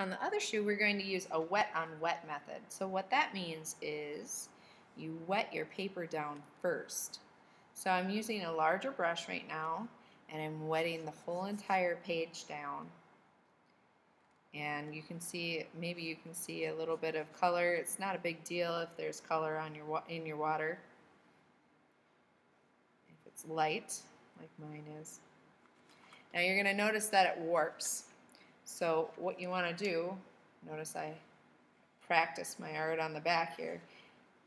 On the other shoe, we're going to use a wet on wet method. So what that means is you wet your paper down first. So I'm using a larger brush right now, and I'm wetting the whole entire page down. And you can see, maybe you can see a little bit of color. It's not a big deal if there's color on in your water, if it's light like mine is. Now you're going to notice that it warps. So what you want to do, notice I practice my art on the back here,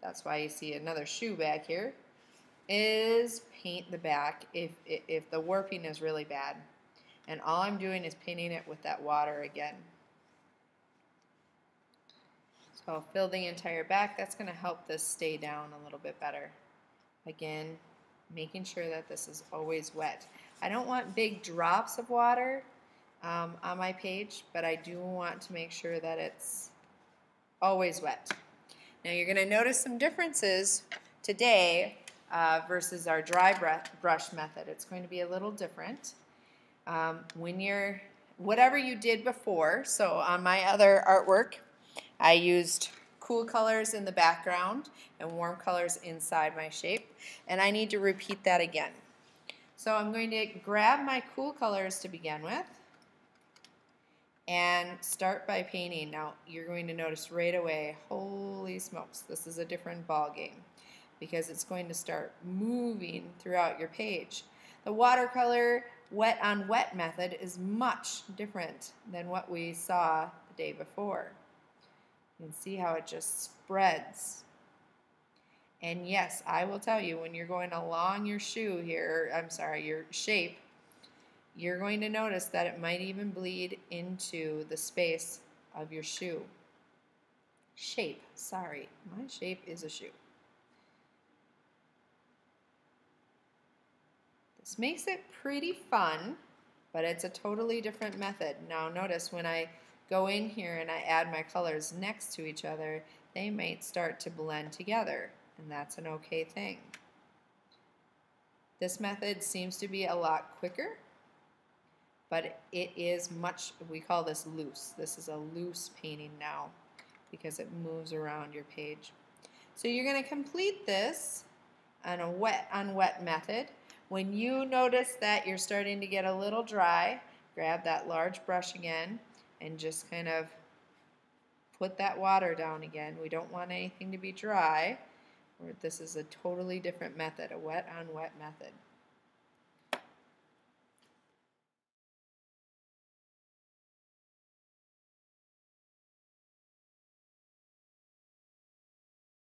that's why you see another shoe back here, is paint the back if the warping is really bad. And all I'm doing is painting it with that water again. So I'll fill the entire back. That's going to help this stay down a little bit better. Again, making sure that this is always wet. I don't want big drops of water on my page, but I do want to make sure that it's always wet. Now you're going to notice some differences today versus our dry brush method. It's going to be a little different. Whatever you did before, so on my other artwork, I used cool colors in the background and warm colors inside my shape, and I need to repeat that again. So I'm going to grab my cool colors to begin with and start by painting. Now you're going to notice right away, holy smokes, this is a different ball game because it's going to start moving throughout your page. The watercolor wet on wet method is much different than what we saw the day before. You can see how it just spreads. And yes, I will tell you, when you're going along your shoe here, your shape, you're going to notice that it might even bleed into the space of your shoe. My shape is a shoe. This makes it pretty fun, but it's a totally different method. Now notice when I go in here and I add my colors next to each other, they might start to blend together, and that's an okay thing. This method seems to be a lot quicker, but it is we call this loose. This is a loose painting now because it moves around your page. So you're going to complete this on a wet on wet method. When you notice that you're starting to get a little dry, grab that large brush again and just kind of put that water down again. We don't want anything to be dry. This is a totally different method, a wet on wet method.